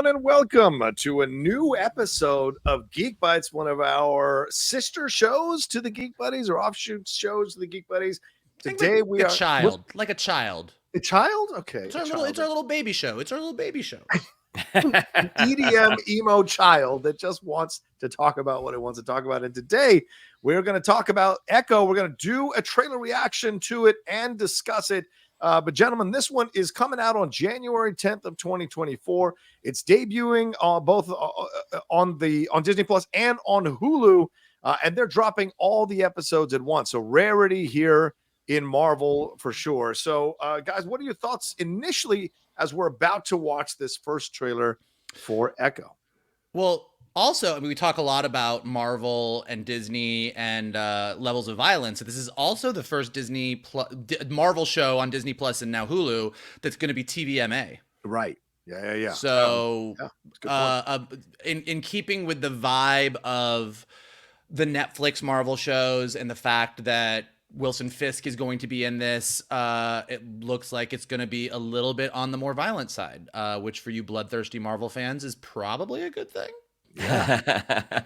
everyone, and welcome to a new episode of Geek Bites, one of our sister shows to the Geek Buddies or offshoot shows to the Geek Buddies. Today we are like a child. A child? Okay. It's our little baby show. It's our little baby show. EDM emo child that just wants to talk about what it wants to talk about. And today we're going to talk about Echo. We're going to do a trailer reaction to it and discuss it. But gentlemen, this one is coming out on January 10th of 2024. It's debuting both on Disney Plus and on Hulu, and they're dropping all the episodes at once. So rarity here in Marvel for sure. So guys, what are your thoughts initially as we're about to watch this first trailer for Echo? Well, also, I mean, we talk a lot about Marvel and Disney and levels of violence. This is also the first Marvel show on Disney Plus and now Hulu that's going to be TVMA. Right. Yeah. So, in keeping with the vibe of the Netflix Marvel shows and the fact that Wilson Fisk is going to be in this, it looks like it's going to be a little bit on the more violent side, which for you bloodthirsty Marvel fans is probably a good thing. Yeah.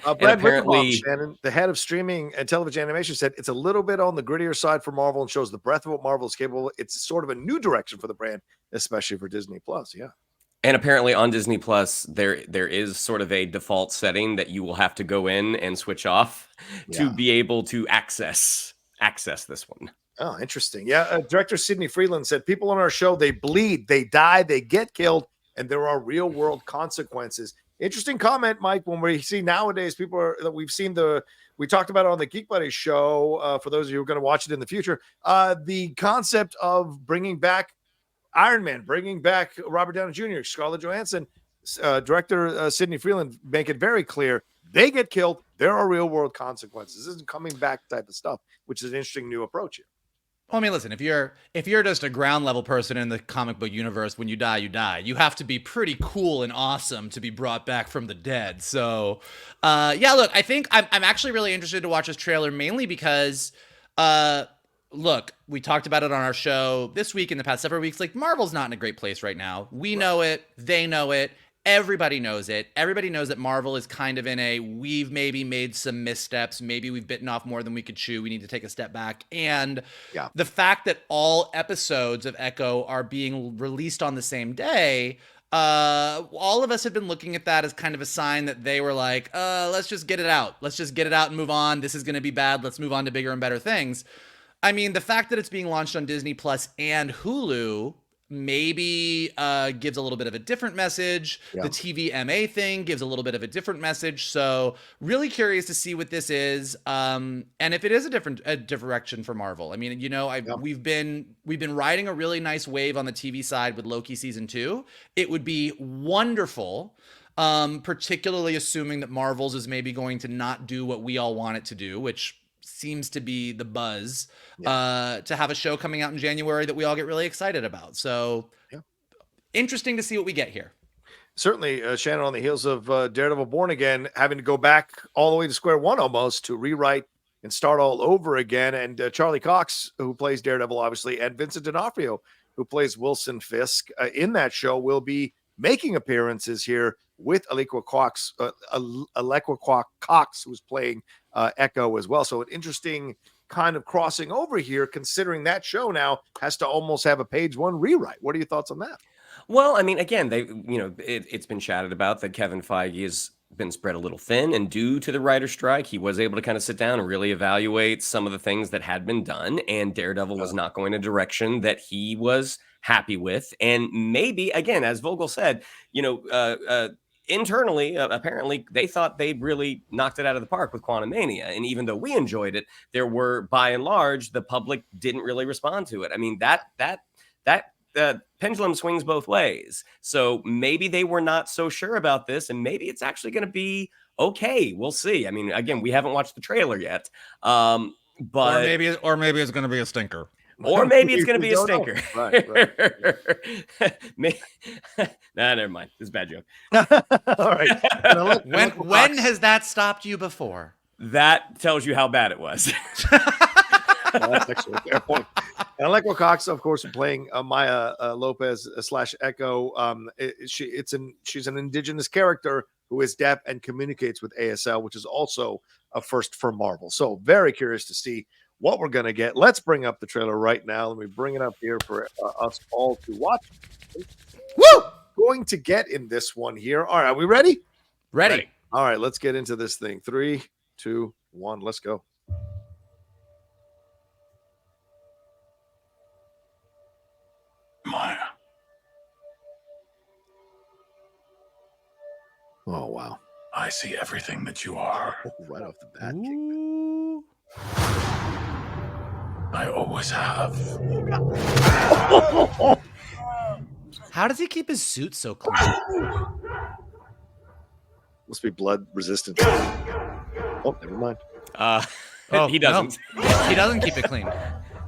Brad apparently, Shannon, the head of streaming and television animation, said it's a little bit on the grittier side for Marvel and shows the breadth of what Marvel is capable of. It's sort of a new direction for the brand, especially for Disney Plus. Yeah. And apparently on Disney Plus, there is sort of a default setting that you will have to go in and switch off to be able to access this one. Oh, interesting. Yeah. Director Sidney Freeland said people on our show, they bleed, they die, they get killed, and there are real world consequences. Interesting comment, Mike. When we see nowadays, we talked about it on the Geek Buddies show. For those of you who are going to watch it in the future, the concept of bringing back Iron Man, bringing back Robert Downey Jr., Scarlett Johansson, director Sidney Freeland make it very clear they get killed. There are real world consequences. This isn't coming back type of stuff, which is an interesting new approach here. Well, I mean, listen, if you're just a ground level person in the comic book universe, when you die, you die. You have to be pretty cool and awesome to be brought back from the dead. So, yeah, look, I think I'm actually really interested to watch this trailer, mainly because, look, we talked about it on our show this week, in the past several weeks. Like, Marvel's not in a great place right now. We know it. They know it. Everybody knows it. Everybody knows that Marvel is kind of in we've maybe made some missteps. Maybe we've bitten off more than we could chew. We need to take a step back. And the fact that all episodes of Echo are being released on the same day, all of us have been looking at that as kind of a sign that they were like, let's just get it out. Let's just get it out and move on. This is going to be bad. Let's move on to bigger and better things. I mean, the fact that it's being launched on Disney Plus and Hulu maybe gives a little bit of a different message. The TVMA thing gives a little bit of a different message. So really curious to see what this is, and if it is a different direction for Marvel. I mean, you know, we've been riding a really nice wave on the TV side with Loki season 2. It would be wonderful, particularly assuming that Marvel's is maybe going to not do what we all want it to do, which seems to be the buzz, to have a show coming out in January that we all get really excited about. So interesting to see what we get here. Certainly, Shannon, on the heels of Daredevil Born Again, having to go back all the way to square one almost to rewrite and start all over again. And Charlie Cox, who plays Daredevil, obviously, and Vincent D'Onofrio, who plays Wilson Fisk in that show, will be making appearances here with Alaqua Cox, who's playing Echo as well. So an interesting kind of crossing over here, considering that show now has to almost have a page one rewrite. What are your thoughts on that? Well, I mean, again, it's been chatted about that Kevin Feige has been spread a little thin, and due to the writer's strike, he was able to kind of sit down and really evaluate some of the things that had been done, and Daredevil was not going a direction that he was happy with. And maybe, again, as Vogel said, internally, apparently, they thought they'd really knocked it out of the park with Quantumania. And even though we enjoyed it, there were, by and large, the public didn't really respond to it. I mean, that pendulum swings both ways. So maybe they were not so sure about this, and maybe it's actually going to be okay. We'll see. I mean, again, we haven't watched the trailer yet, but or maybe it's going to be a stinker. Or maybe it's going to be a stinker. Right. Nah, never mind. This is a bad joke. All right. When has that stopped you before? That tells you how bad it was. That's actually a fair point. And Echo Cox, of course, playing Maya Lopez / Echo. She's an indigenous character who is deaf and communicates with ASL, which is also a first for Marvel. So very curious to see what we're going to get. Let's bring up the trailer right now. Let me bring it up here for us all to watch. Woo! Going to get in this one here. All right, are we ready? Ready. All right, let's get into this thing. 3, 2, 1, let's go. Maya. Oh, wow. I see everything that you are. Right off the bat. Ooh. I always have. How does he keep his suit so clean? Must be blood resistant. Oh, never mind. He doesn't. No. He doesn't keep it clean.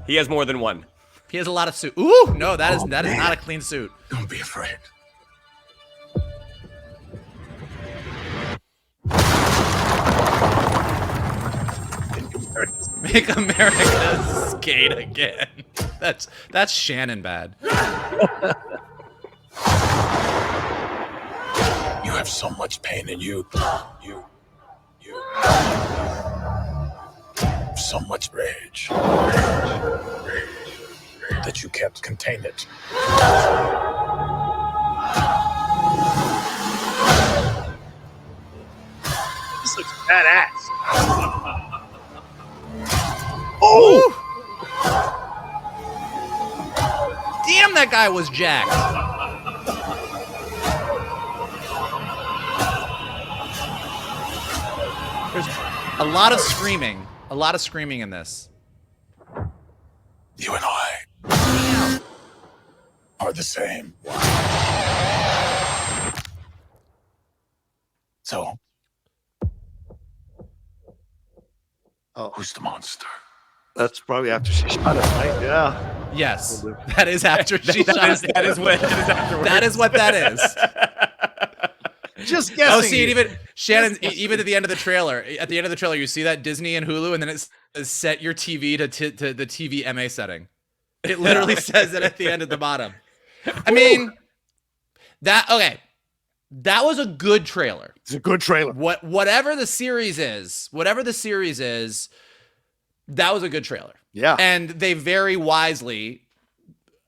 He has more than one. He has a lot of suit. Ooh, no, that is not a clean suit. Don't be afraid. Make America skate again. That's Shannon bad. You have so much pain in you. You. So much rage. That you can't contain it. This looks badass. Oh! Damn, that guy was jacked. There's a lot of screaming. A lot of screaming in this. You and I are the same. So, who's the monster? That's probably after she shot it, right? Yeah. Yes, that is after she shot. That is what afterwards. That is what that is. Just guessing. Oh, see, and even Shannon, even at the end of the trailer, you see that Disney and Hulu, and then it says set your TV to the TV MA setting. It literally says it at the end at the bottom. I mean, that was a good trailer. It's a good trailer. Whatever the series is, that was a good trailer. Yeah. And they very wisely,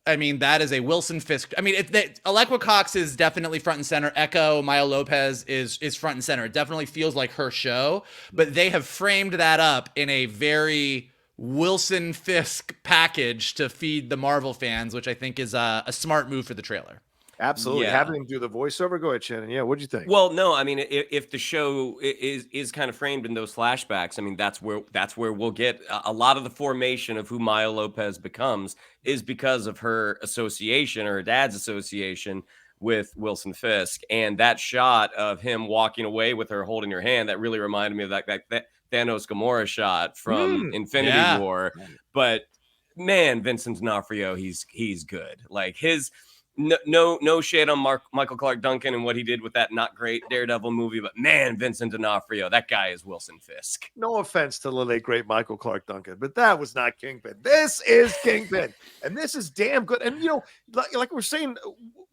I mean, that is a Wilson Fisk. I mean, Alekwa Cox is definitely front and center. Echo, Maya Lopez is front and center. It definitely feels like her show, but they have framed that up in a very Wilson Fisk package to feed the Marvel fans, which I think is a smart move for the trailer. Absolutely. Yeah. Having him do the voiceover. Go ahead, Shannon. Yeah, what'd you think? Well, no, I mean, if the show is kind of framed in those flashbacks, I mean, that's where we'll get a lot of the formation of who Maya Lopez becomes is because of her association or her dad's association with Wilson Fisk, and that shot of him walking away with her holding her hand that really reminded me of that Thanos Gamora shot from Infinity War. But man, Vincent D'Onofrio, he's good. Like his. No shade on Michael Clark Duncan and what he did with that not great Daredevil movie, but man, Vincent D'Onofrio, that guy is Wilson Fisk. No offense to the late great Michael Clark Duncan, but that was not Kingpin. This is Kingpin, and this is damn good. And like we're saying,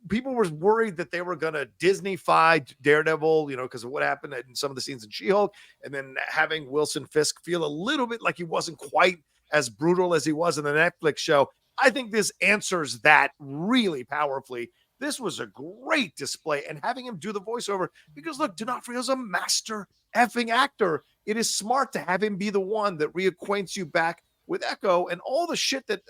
people were worried that they were gonna Disney-fy Daredevil, because of what happened in some of the scenes in She-Hulk, and then having Wilson Fisk feel a little bit like he wasn't quite as brutal as he was in the Netflix show. I think this answers that really powerfully. This was a great display, and having him do the voiceover, because look, D'Onofrio's a master effing actor. It is smart to have him be the one that reacquaints you back with Echo and all the shit that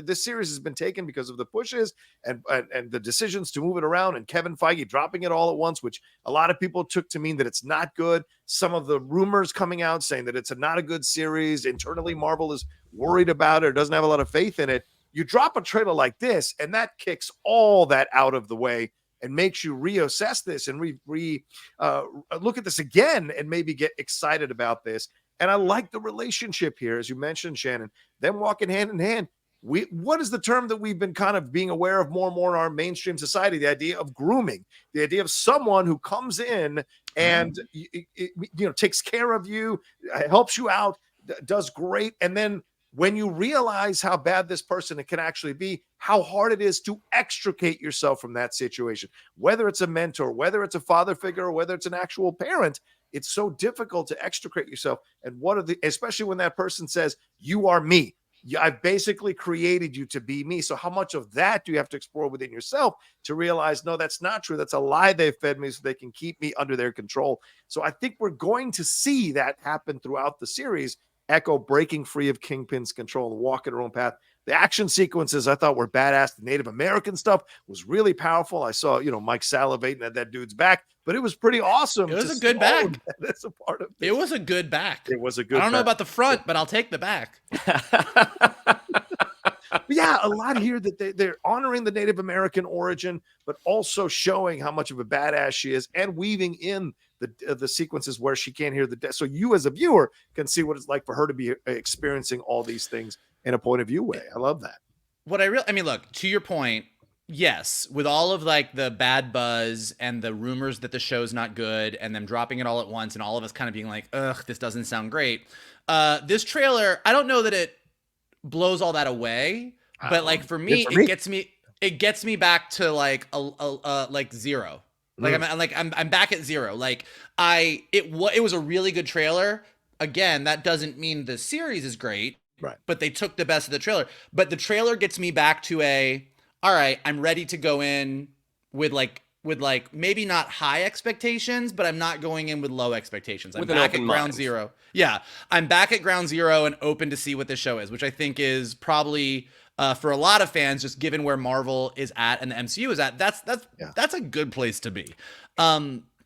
this series has been taken because of the pushes and the decisions to move it around, and Kevin Feige dropping it all at once, which a lot of people took to mean that it's not good. Some of the rumors coming out saying that it's not a good series. Internally, Marvel is worried about it or doesn't have a lot of faith in it. You drop a trailer like this, and that kicks all that out of the way and makes you reassess this and look at this again and maybe get excited about this. And I like the relationship here, as you mentioned, Shannon, them walking hand in hand. What is the term that we've been kind of being aware of more and more in our mainstream society? The idea of grooming, the idea of someone who comes in and takes care of you, helps you out, does great, and then when you realize how bad this person can actually be, how hard it is to extricate yourself from that situation, whether it's a mentor, whether it's a father figure, or whether it's an actual parent, it's so difficult to extricate yourself. And especially when that person says, you are me. I've basically created you to be me. So how much of that do you have to explore within yourself to realize, no, that's not true. That's a lie they've fed me so they can keep me under their control. So I think we're going to see that happen throughout the series. Echo breaking free of Kingpin's control and walking her own path. The action sequences I thought were badass. The Native American stuff was really powerful. I saw, Mike salivating at that dude's back, but it was pretty awesome. It was a good back. That's a part of this. It was a good back. It was a good I don't know back. about the front, but I'll take the back. Yeah, a lot here that they're honoring the Native American origin, but also showing how much of a badass she is and weaving in the sequences where she can't hear the death. So you as a viewer can see what it's like for her to be experiencing all these things in a point of view way. I love that. I mean, look, to your point, yes, with all of like the bad buzz and the rumors that the show's not good and them dropping it all at once and all of us kind of being like, ugh, this doesn't sound great. This trailer, I don't know that it blows all that away, but like for me, it gets me back to like like zero. Like I'm back at zero. Like it was a really good trailer. Again, that doesn't mean the series is great, right? But they took the best of the trailer. But the trailer gets me back to all right, I'm ready to go in with like maybe not high expectations, but I'm not going in with low expectations. I'm back at ground zero. Yeah, I'm back at ground zero and open to see what this show is, which I think is probably for a lot of fans, just given where Marvel is at and the MCU is at, that's a good place to be.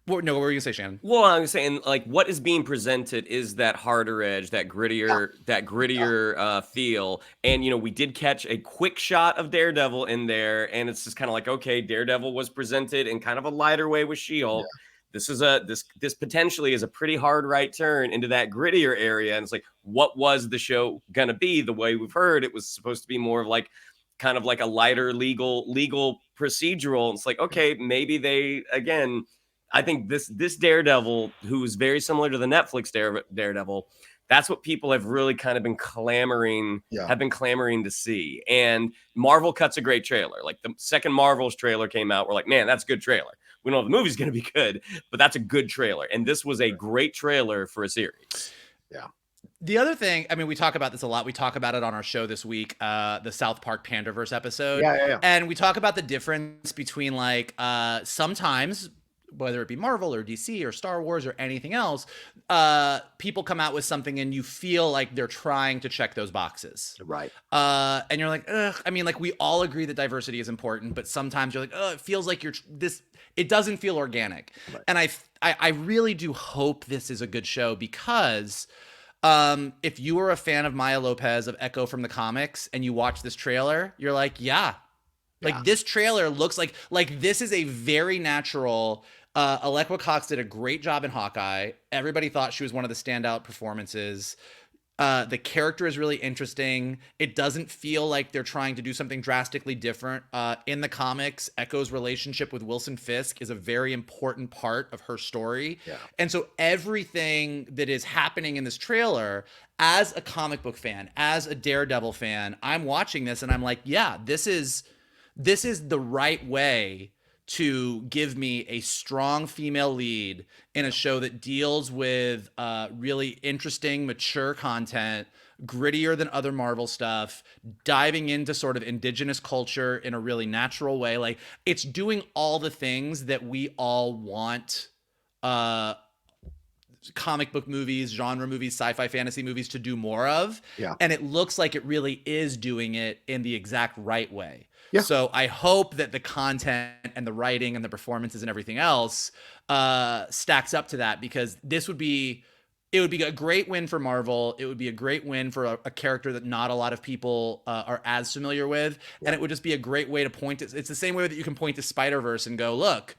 What were you gonna say, Shannon? Well, I'm saying like what is being presented is that harder edge, that grittier feel. And we did catch a quick shot of Daredevil in there, and it's just kind of like, okay, Daredevil was presented in kind of a lighter way with She-Hulk. Yeah. This potentially is a pretty hard right turn into that grittier area. And it's like, what was the show gonna be? The way we've heard, it was supposed to be more of like kind of like a lighter legal procedural. It's like, okay, maybe they again. I think this Daredevil, who is very similar to the Netflix Daredevil, that's what people have really kind of been clamoring to see. And Marvel cuts a great trailer. Like the second Marvel's trailer came out, we're like, man, that's a good trailer. We don't know if the movie's going to be good, but that's a good trailer. And this was a great trailer for a series. Yeah. The other thing, I mean, we talk about this a lot. We talk about it on our show this week, the South Park Panderverse episode. Yeah. And we talk about the difference between like sometimes, whether it be Marvel or DC or Star Wars or anything else, people come out with something and you feel like they're trying to check those boxes. Right. And you're like, ugh. I mean, like we all agree that diversity is important, but sometimes you're like, oh, it feels like it doesn't feel organic. Right. And I really do hope this is a good show because if you were a fan of Maya Lopez of Echo from the comics and you watch this trailer, you're like, yeah. Like this trailer looks like this is a very natural. Alekwa Cox did a great job in Hawkeye. Everybody thought she was one of the standout performances. The character is really interesting. It doesn't feel like they're trying to do something drastically different. In the comics, Echo's relationship with Wilson Fisk is a very important part of her story. Yeah. And so everything that is happening in this trailer, as a comic book fan, as a Daredevil fan, I'm watching this and I'm like, yeah, this is the right way to give me a strong female lead in a show that deals with really interesting, mature content, grittier than other Marvel stuff, diving into sort of indigenous culture in a really natural way. Like it's doing all the things that we all want comic book movies, genre movies, sci-fi fantasy movies to do more of. Yeah. And it looks like it really is doing it in the exact right way. Yeah. So I hope that the content and the writing and the performances and everything else stacks up to that, because it would be a great win for Marvel. It would be a great win for a character that not a lot of people are as familiar with. Yeah. And it would just be a great way to point it. It's the same way that you can point to Spider-Verse and go, look,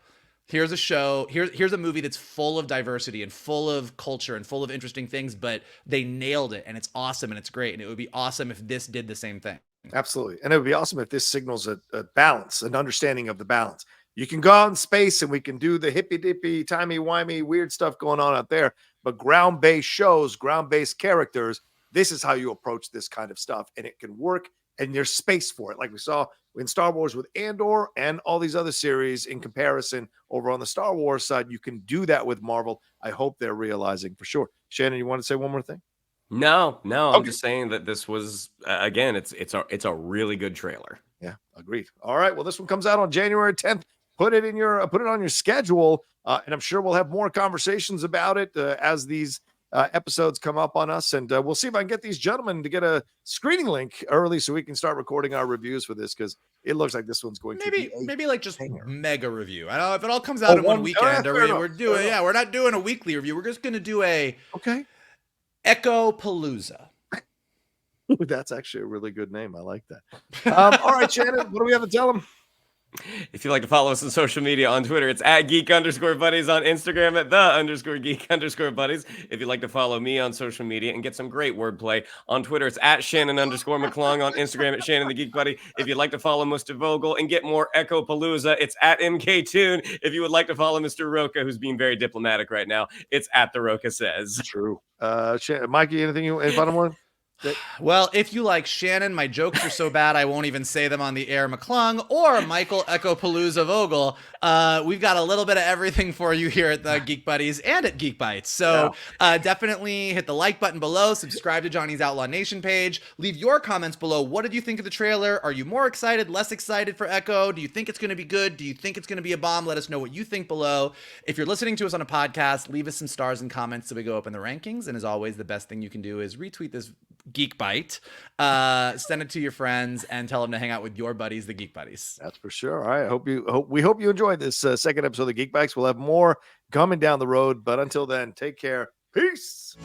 here's a show, here's a movie that's full of diversity and full of culture and full of interesting things, but they nailed it and it's awesome and it's great. And it would be awesome if this did the same thing. Absolutely. And it would be awesome if this signals a balance, an understanding of the balance. You can go out in space and we can do the hippy-dippy, timey-wimey, weird stuff going on out there, but ground-based shows, ground-based characters this is how you approach this kind of stuff, and it can work, and there's space for it. Like we saw in Star Wars with Andor and all these other series in comparison over on the Star Wars side, you can do that with Marvel. I hope they're realizing for sure. Shannon, you want to say one more thing? No, I'm Okay. just saying that this was again, it's a really good trailer. Yeah, agreed. All right. Well, this one comes out on January 10th. Put it on your schedule, and I'm sure we'll have more conversations about it as these episodes come up on us, and we'll see if I can get these gentlemen to get a screening link early so we can start recording our reviews for this, because it looks like this one's going to be maybe like just banger. mega review. I don't know if it all comes out in one weekend, or we're doing we're not doing a weekly review. We're just going to do a Echo Palooza. That's actually a really good name. I like that. All right, Shannon, what do we have to tell them? If you'd like to follow us on social media, on Twitter, it's at @geek_buddies, on Instagram at @the_geek_buddies. If you'd like to follow me on social media and get some great wordplay, on Twitter, it's at @Shannon_McClung, on Instagram at Shannon the Geek Buddy. If you'd like to follow Mr. Vogel and get more Echo Palooza, it's at MKToon. If you would like to follow Mr. Rocha, who's being very diplomatic right now, it's at the Rocha Says. True. Mikey, any final one? Well, if you like Shannon, my jokes are so bad I won't even say them on the air, McClung, or Michael Echo Palooza Vogel, we've got a little bit of everything for you here at the Geek Buddies and at Geek Bites. So definitely hit the like button below, subscribe to Johnny's Outlaw Nation page, leave your comments below. What did you think of the trailer? Are you more excited, less excited for Echo? Do you think it's going to be good? Do you think it's going to be a bomb? Let us know what you think below. If you're listening to us on a podcast, leave us some stars and comments so we go up in the rankings. And as always, the best thing you can do is retweet this Geek Bite, send it to your friends, and tell them to hang out with your buddies, the Geek Buddies. That's for sure. All right. We hope you enjoyed this second episode of the Geek Bites. We'll have more coming down the road, but until then, take care. Peace.